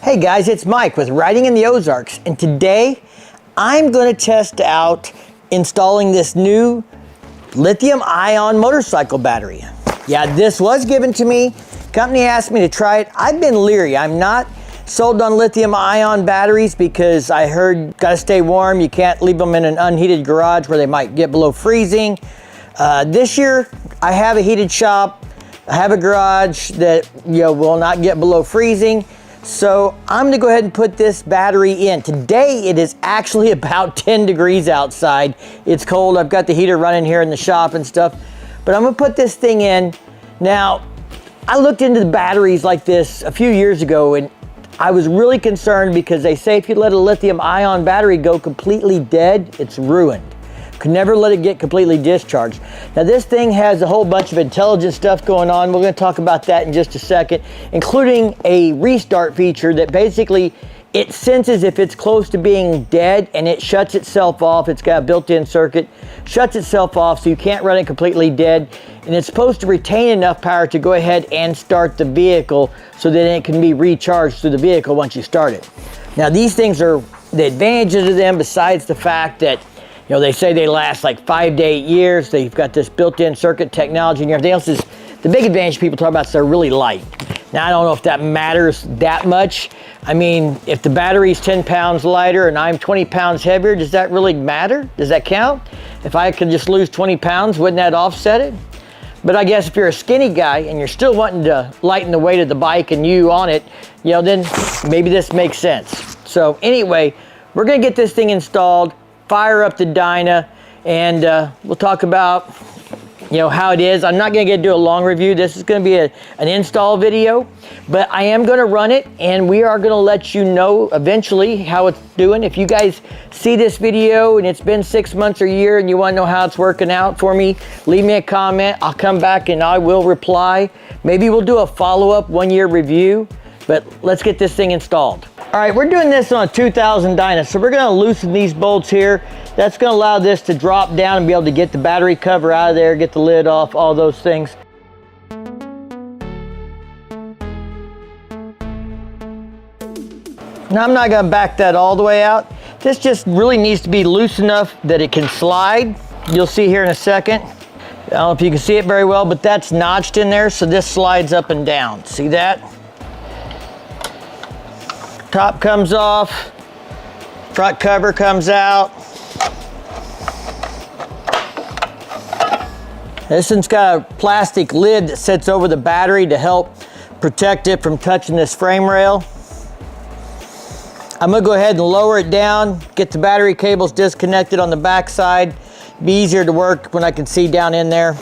Hey guys, it's Mike with Riding in the Ozarks, and today I'm going to test out installing this new lithium-ion motorcycle battery. Yeah, this was given to me. Company asked me to try it. I've been leery. I'm not sold on lithium-ion batteries because I heard gotta stay warm. You can't leave them in an unheated garage where they might get below freezing. This year, I have a heated shop. I have a garage that will not get below freezing. So I'm gonna go ahead and put this battery in. Today it is actually about 10 degrees outside. It's cold. I've got the heater running here in the shop and stuff, but I'm gonna put this thing in. Now, I looked into the batteries like this a few years ago and I was really concerned because they say if you let a lithium ion battery go completely dead, it's ruined. Could never let it get completely discharged. Now this thing has a whole bunch of intelligent stuff going on. We're going to talk about that in just a second, including a restart feature that basically it senses if it's close to being dead and it shuts itself off. It's got a built-in circuit, shuts itself off so you can't run it completely dead. And it's supposed to retain enough power to go ahead and start the vehicle so that it can be recharged through the vehicle once you start it. Now these things are, the advantages of them besides the fact that they say they last like 5 to 8 years. They've got this built-in circuit technology and everything else. Is the big advantage people talk about is they're really light. Now, I don't know if that matters that much. I mean, if the battery's 10 pounds lighter and I'm 20 pounds heavier, does that really matter? Does that count? If I could just lose 20 pounds, wouldn't that offset it? But I guess if you're a skinny guy and you're still wanting to lighten the weight of the bike and you on it, then maybe this makes sense. So anyway, we're gonna get this thing installed, fire up the Dyna, and we'll talk about how it is. I'm not going to do a long review. This is going to be an install video, but I am going to run it and we are going to let you know eventually how it's doing. If you guys see this video and it's been 6 months or a year and you want to know how it's working out for me, leave me a comment. I'll come back and I will reply. Maybe we'll do a follow-up 1-year review, but let's get this thing installed. All right, we're doing this on a 2000 Dyna, so we're gonna loosen these bolts here. That's gonna allow this to drop down and be able to get the battery cover out of there, get the lid off, all those things. Now, I'm not gonna back that all the way out. This just really needs to be loose enough that it can slide. You'll see here in a second. I don't know if you can see it very well, but that's notched in there, so this slides up and down. See that? Top comes off, front cover comes out. This one's got a plastic lid that sits over the battery to help protect it from touching this frame rail. I'm gonna go ahead and lower it down, get the battery cables disconnected on the back side. Be easier to work when I can see down in there.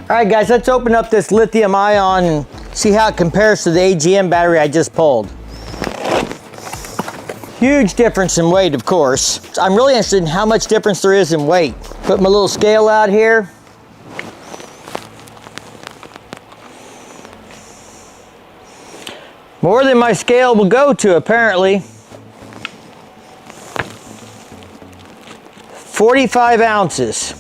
All right guys, let's open up this lithium ion and see how it compares to the AGM battery I just pulled. Huge difference in weight, of course. I'm really interested in how much difference there is in weight. Put my little scale out here. More than my scale will go to, apparently. 45 ounces.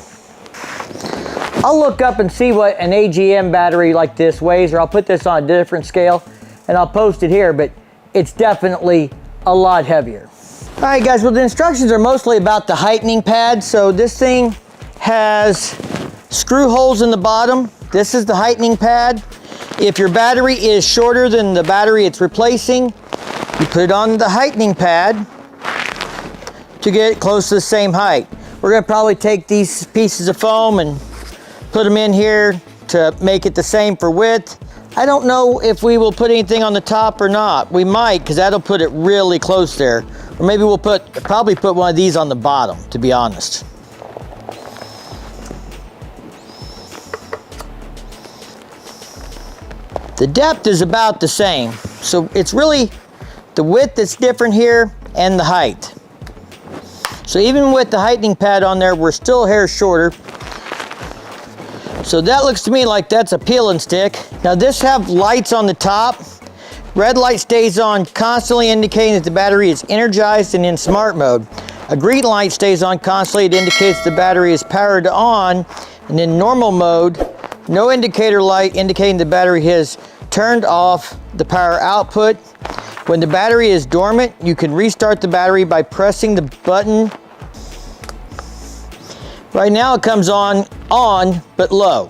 I'll look up and see what an AGM battery like this weighs, or I'll put this on a different scale and I'll post it here, but it's definitely a lot heavier. All right guys, well the instructions are mostly about the heightening pad. So this thing has screw holes in the bottom. This is the heightening pad. If your battery is shorter than the battery it's replacing, you put it on the heightening pad to get it close to the same height. We're gonna probably take these pieces of foam and put them in here to make it the same for width. I don't know if we will put anything on the top or not. We might, because that'll put it really close there. Or maybe we'll probably put one of these on the bottom, to be honest. The depth is about the same. So it's really the width that's different here and the height. So even with the heightening pad on there, we're still a hair shorter. So that looks to me like that's a peel and stick. Now this have lights on the top Red light stays on constantly, indicating that the battery is energized and in smart mode. A green light stays on constantly. It indicates the battery is powered on, and in normal mode, no indicator light indicating the battery has turned off the power output. When the battery is dormant, you can restart the battery by pressing the button. Right now it comes on, but low.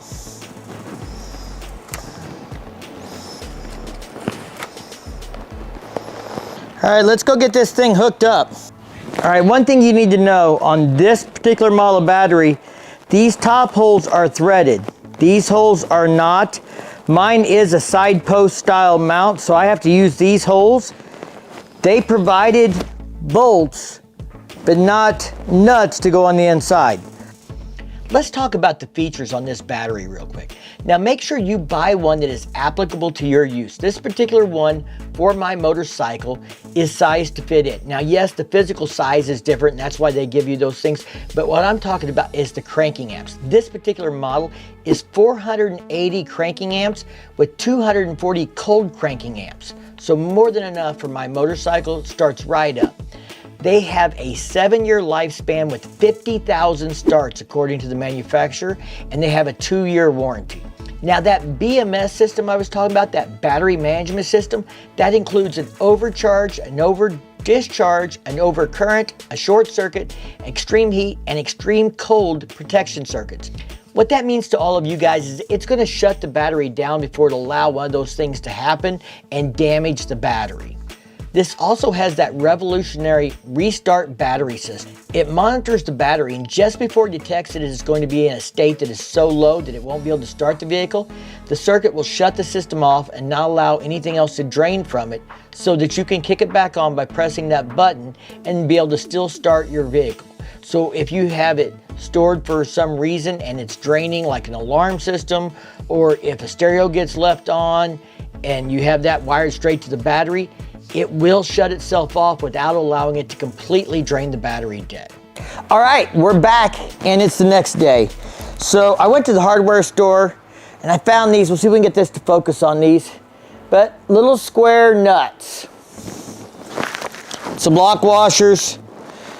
All right, let's go get this thing hooked up. All right, one thing you need to know on this particular model of battery, these top holes are threaded. These holes are not. Mine is a side post style mount, so I have to use these holes. They provided bolts, but not nuts to go on the inside. Let's talk about the features on this battery real quick. Now make sure you buy one that is applicable to your use. This particular one for my motorcycle is sized to fit in. Now yes, the physical size is different, and that's why they give you those things, but what I'm talking about is the cranking amps. This particular model is 480 cranking amps with 240 cold cranking amps. So more than enough for my motorcycle. Starts right up. They have a 7-year lifespan with 50,000 starts according to the manufacturer, and they have a 2-year warranty. Now that BMS system I was talking about, that battery management system, that includes an overcharge, an over discharge, an overcurrent, a short circuit, extreme heat, and extreme cold protection circuits. What that means to all of you guys is it's going to shut the battery down before it allows one of those things to happen and damage the battery. This also has that revolutionary restart battery system. It monitors the battery, and just before it detects it is going to be in a state that is so low that it won't be able to start the vehicle, the circuit will shut the system off and not allow anything else to drain from it, so that you can kick it back on by pressing that button and be able to still start your vehicle. So if you have it stored for some reason and it's draining, like an alarm system, or if a stereo gets left on and you have that wired straight to the battery, it will shut itself off without allowing it to completely drain the battery dead. All right, we're back and it's the next day. So I went to the hardware store and I found these. We'll see if we can get this to focus on these. But little square nuts, some lock washers,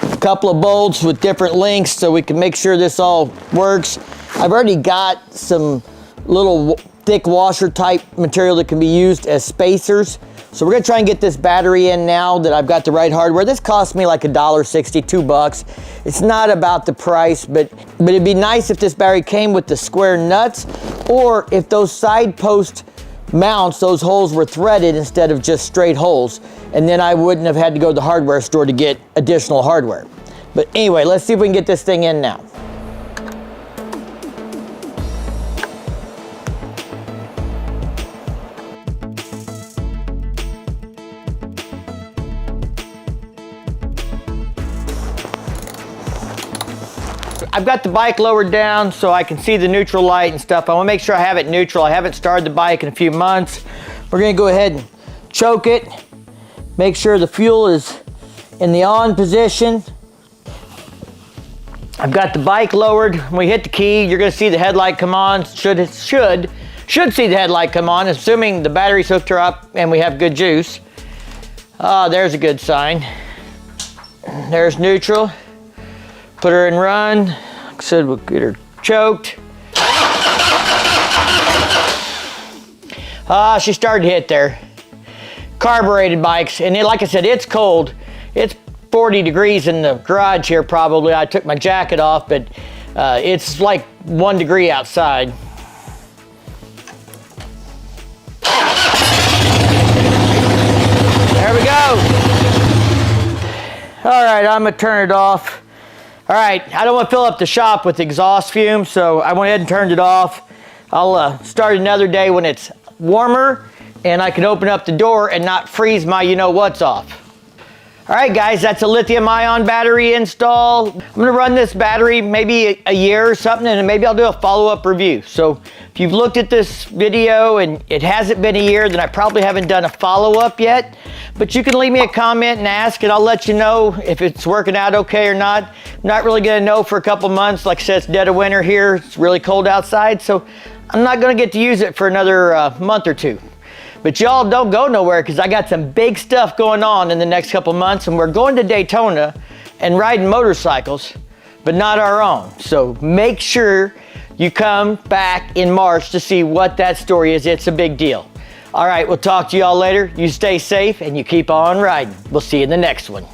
a couple of bolts with different lengths so we can make sure this all works. I've already got some little thick washer type material that can be used as spacers. So we're gonna try and get this battery in now that I've got the right hardware. This cost me like $1.60, $2. It's not about the price, but it'd be nice if this battery came with the square nuts, or if those side post mounts, those holes were threaded instead of just straight holes, and then I wouldn't have had to go to the hardware store to get additional hardware. But anyway, let's see if we can get this thing in now. I've got the bike lowered down so I can see the neutral light and stuff. I want to make sure I have it neutral. I haven't started the bike in a few months. We're going to go ahead and choke it. Make sure the fuel is in the on position. I've got the bike lowered. When we hit the key, you're going to see the headlight come on. Should see the headlight come on, assuming the battery's hooked her up and we have good juice. There's a good sign. There's neutral. Put her in run. Like I said, we'll get her choked. She started to hit there. Carbureted bikes, and like I said, it's cold. It's 40 degrees in the garage here probably. I took my jacket off, but it's like 1 degree outside. There we go. All right, I'm gonna turn it off. All right, I don't want to fill up the shop with exhaust fumes, so I went ahead and turned it off. I'll start another day when it's warmer and I can open up the door and not freeze my you-know-what's off. All right, guys, that's a lithium-ion battery install. I'm gonna run this battery maybe a year or something, and maybe I'll do a follow-up review. So if you've looked at this video and it hasn't been a year, then I probably haven't done a follow-up yet. But you can leave me a comment and ask, and I'll let you know if it's working out okay or not. I'm not really gonna know for a couple months. Like I said, it's dead of winter here. It's really cold outside, so I'm not gonna get to use it for another month or two. But y'all don't go nowhere because I got some big stuff going on in the next couple months, and we're going to Daytona and riding motorcycles, but not our own. So make sure you come back in March to see what that story is. It's a big deal. All right, we'll talk to y'all later. You stay safe and you keep on riding. We'll see you in the next one.